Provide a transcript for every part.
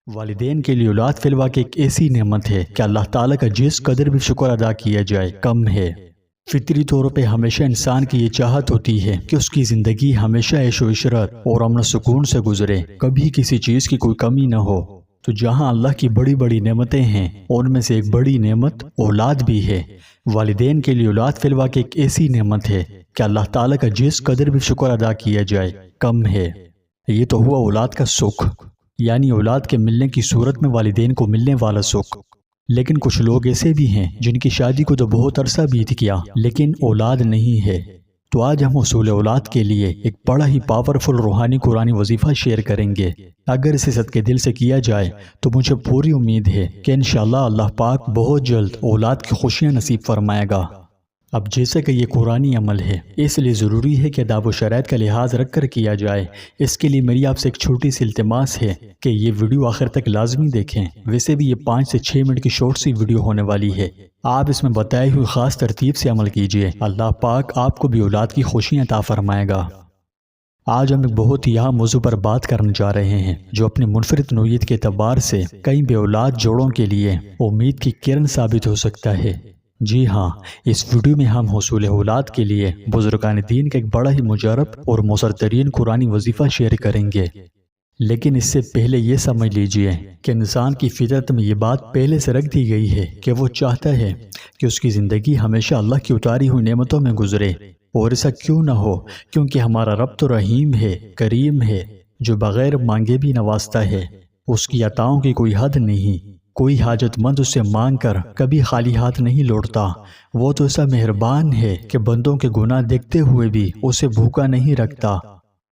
والدین کے لیے اولاد فی الواقع ایک ایسی نعمت ہے کہ اللہ تعالیٰ کا جس قدر بھی شکر ادا کیا جائے کم ہے۔ فطری طور پہ ہمیشہ انسان کی یہ چاہت ہوتی ہے کہ اس کی زندگی ہمیشہ عیش و عشرت اور امن و سکون سے گزرے، کبھی کسی چیز کی کوئی کمی نہ ہو۔ تو جہاں اللہ کی بڑی بڑی نعمتیں ہیں ان میں سے ایک بڑی نعمت اولاد بھی ہے۔ والدین کے لیے اولاد فی الواقع ایک ایسی نعمت ہے کہ اللہ تعالیٰ کا جس قدر بھی شکر ادا کیا جائے کم ہے۔ یہ تو ہوا اولاد کا سکھ، یعنی اولاد کے ملنے کی صورت میں والدین کو ملنے والا سکھ۔ لیکن کچھ لوگ ایسے بھی ہیں جن کی شادی کو تو بہت عرصہ بیت گیا لیکن اولاد نہیں ہے۔ تو آج ہم حصول اولاد کے لیے ایک بڑا ہی پاورفل روحانی قرآنی وظیفہ شیئر کریں گے۔ اگر اسے صدقے دل سے کیا جائے تو مجھے پوری امید ہے کہ انشاءاللہ اللہ پاک بہت جلد اولاد کی خوشیاں نصیب فرمائے گا۔ اب جیسے کہ یہ قرآنی عمل ہے اس لیے ضروری ہے کہ آداب و شرائط کا لحاظ رکھ کر کیا جائے۔ اس کے لیے میری آپ سے ایک چھوٹی سی التماس ہے کہ یہ ویڈیو آخر تک لازمی دیکھیں۔ ویسے بھی یہ 5 سے 6 منٹ کی شارٹ سی ویڈیو ہونے والی ہے۔ آپ اس میں بتائی ہوئی خاص ترتیب سے عمل کیجئے، اللہ پاک آپ کو بھی اولاد کی خوشیاں عطا فرمائے گا۔ آج ہم ایک بہت ہی اہم موضوع پر بات کرنے جا رہے ہیں جو اپنی منفرد نوعیت کے اعتبار سے کئی بے اولاد جوڑوں کے لیے امید کی کرن ثابت ہو سکتا ہے۔ جی ہاں، اس ویڈیو میں ہم حصول اولاد کے لیے بزرگان دین کا ایک بڑا ہی مجرب اور مؤثر ترین قرآنی وظیفہ شیئر کریں گے۔ لیکن اس سے پہلے یہ سمجھ لیجئے کہ انسان کی فطرت میں یہ بات پہلے سے رکھ دی گئی ہے کہ وہ چاہتا ہے کہ اس کی زندگی ہمیشہ اللہ کی اتاری ہوئی نعمتوں میں گزرے، اور ایسا کیوں نہ ہو کیونکہ ہمارا رب تو رحیم ہے، کریم ہے، جو بغیر مانگے بھی نوازتا ہے۔ اس کی عطاؤں کی کوئی حد نہیں، کوئی حاجت مند اس سے مانگ کر کبھی خالی ہاتھ نہیں لوٹتا۔ وہ تو ایسا مہربان ہے کہ بندوں کے گناہ دیکھتے ہوئے بھی اسے بھوکا نہیں رکھتا،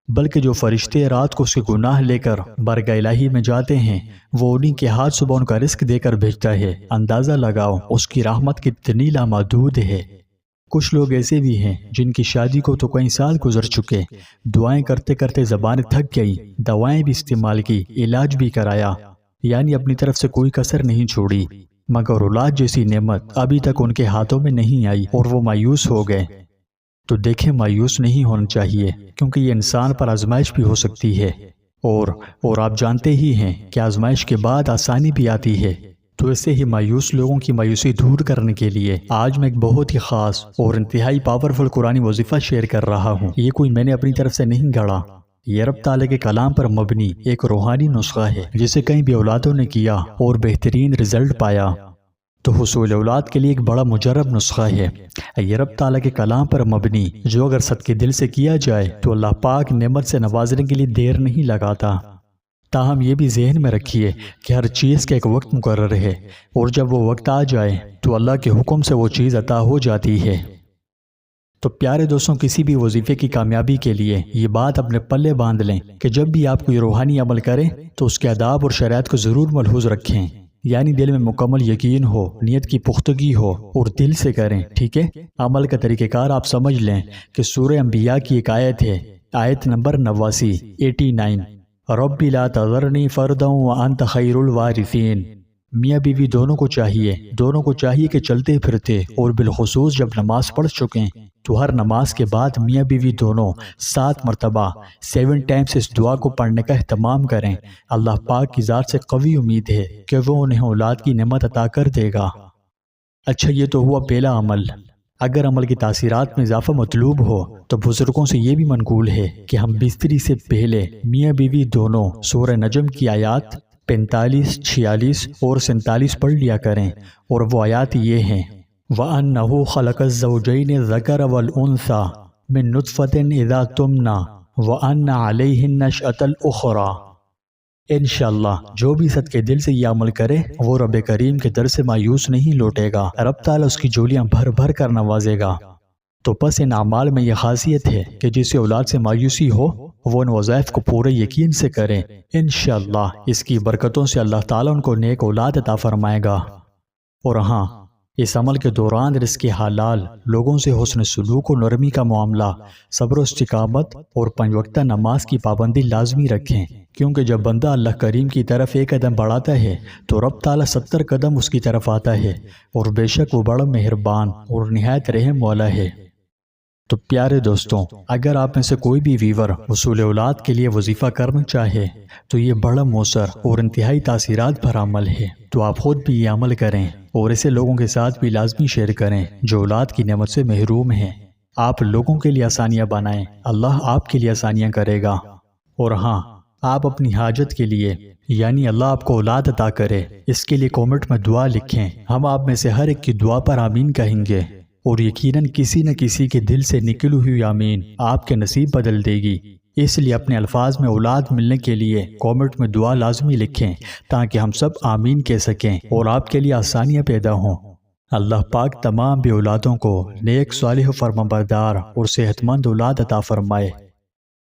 بلکہ جو فرشتے رات کو اس کے گناہ لے کر بارگاہ الہی میں جاتے ہیں وہ انہی کے ہاتھ صبح ان کا رزق دے کر بھیجتا ہے۔ اندازہ لگاؤ اس کی رحمت کتنی لامحدود ہے۔ کچھ لوگ ایسے بھی ہیں جن کی شادی کو تو کئی سال گزر چکے، دعائیں کرتے کرتے زبانیں تھک گئی، دوائیں بھی استعمال کی، علاج بھی کرایا، یعنی اپنی طرف سے کوئی کسر نہیں چھوڑی، مگر اولاد جیسی نعمت ابھی تک ان کے ہاتھوں میں نہیں آئی اور وہ مایوس ہو گئے۔ تو دیکھیں، مایوس نہیں ہونا چاہیے کیونکہ یہ انسان پر آزمائش بھی ہو سکتی ہے، اور آپ جانتے ہی ہیں کہ آزمائش کے بعد آسانی بھی آتی ہے۔ تو ایسے ہی مایوس لوگوں کی مایوسی دور کرنے کے لیے آج میں ایک بہت ہی خاص اور انتہائی پاورفل قرآنی وظیفہ شیئر کر رہا ہوں۔ یہ کوئی میں نے اپنی طرف سے نہیں گھڑا، یہ رب تعالیٰ کے کلام پر مبنی ایک روحانی نسخہ ہے جسے کئی بے اولادوں نے کیا اور بہترین رزلٹ پایا۔ تو حصول اولاد کے لیے ایک بڑا مجرب نسخہ ہے یہ رب تعالیٰ کے کلام پر مبنی، جو اگر صدقے دل سے کیا جائے تو اللہ پاک نعمت سے نوازنے کے لیے دیر نہیں لگاتا۔ تاہم یہ بھی ذہن میں رکھیے کہ ہر چیز کا ایک وقت مقرر ہے، اور جب وہ وقت آ جائے تو اللہ کے حکم سے وہ چیز عطا ہو جاتی ہے۔ تو پیارے دوستوں، کسی بھی وظیفے کی کامیابی کے لیے یہ بات اپنے پلے باندھ لیں کہ جب بھی آپ کوئی روحانی عمل کریں تو اس کے آداب اور شرائط کو ضرور ملحوظ رکھیں، یعنی دل میں مکمل یقین ہو، نیت کی پختگی ہو اور دل سے کریں، ٹھیک ہے؟ عمل کا طریقہ کار آپ سمجھ لیں کہ سورہ انبیاء کی ایک آیت ہے، آیت نمبر 89، رب لا تذرنی فردا وانت خیر الوارثین۔ میاں بیوی دونوں کو چاہیے کہ چلتے پھرتے اور بالخصوص جب نماز پڑھ چکیں تو ہر نماز کے بعد میاں بیوی دونوں 7 مرتبہ 7 ٹائمز اس دعا کو پڑھنے کا اہتمام کریں۔ اللہ پاک کی ذات سے قوی امید ہے کہ وہ انہیں اولاد کی نعمت عطا کر دے گا۔ اچھا، یہ تو ہوا پہلا عمل۔ اگر عمل کی تاثیرات میں اضافہ مطلوب ہو تو بزرگوں سے یہ بھی منقول ہے کہ ہم بستری سے پہلے میاں بیوی دونوں سورہ نجم کی آیات 45، 46 اور 47 پڑھ لیا کریں، اور وہ آیات یہ ہیں، وَأَنَّهُ خَلَقَ الزَّوْجَيْنِ الذَّكَرَ وَالْأُنثَى مِن نُطْفَةٍ إِذَا تُمْنَى وَأَنَّ عَلَيْهِ النَّشْأَةَ الْأُخْرَى۔ انشاءاللہ جو بھی صدقے دل سے یہ عمل کرے وہ رب کریم کے در سے مایوس نہیں لوٹے گا، رب تعالیٰ اس کی جولیاں بھر بھر کر نوازے گا۔ تو پس ان اعمال میں یہ خاصیت ہے کہ جسے اولاد سے مایوسی ہو وہ ان وظائف کو پورے یقین سے کریں، انشاءاللہ اس کی برکتوں سے اللہ تعالیٰ ان کو نیک اولاد عطا فرمائے گا۔ اور ہاں، اس عمل کے دوران رزق حلال، لوگوں سے حسن سلوک و نرمی کا معاملہ، صبر و استقامت اور 5 وقتہ نماز کی پابندی لازمی رکھیں، کیونکہ جب بندہ اللہ کریم کی طرف ایک قدم بڑھاتا ہے تو رب تعالیٰ 70 قدم اس کی طرف آتا ہے، اور بے شک وہ بڑا مہربان اور نہایت رحم والا ہے۔ تو پیارے دوستوں، اگر آپ میں سے کوئی بھی ویور حصول اولاد کے لیے وظیفہ کرنا چاہے تو یہ بڑا مؤثر اور انتہائی تاثیرات بھرا عمل ہے، تو آپ خود بھی یہ عمل کریں اور اسے لوگوں کے ساتھ بھی لازمی شیئر کریں جو اولاد کی نعمت سے محروم ہیں۔ آپ لوگوں کے لیے آسانیاں بنائیں، اللہ آپ کے لیے آسانیاں کرے گا۔ اور ہاں، آپ اپنی حاجت کے لیے یعنی اللہ آپ کو اولاد عطا کرے اس کے لیے کامنٹ میں دعا لکھیں، ہم آپ میں سے ہر ایک کی دعا پر آمین کہیں گے، اور یقیناً کسی نہ کسی کے دل سے نکلی ہوئی آمین آپ کے نصیب بدل دے گی۔ اس لیے اپنے الفاظ میں اولاد ملنے کے لیے کامنٹ میں دعا لازمی لکھیں تاکہ ہم سب آمین کہہ سکیں اور آپ کے لیے آسانیاں پیدا ہوں۔ اللہ پاک تمام بھی اولادوں کو نیک، صالح و فرمانبردار اور صحت مند اولاد عطا فرمائے۔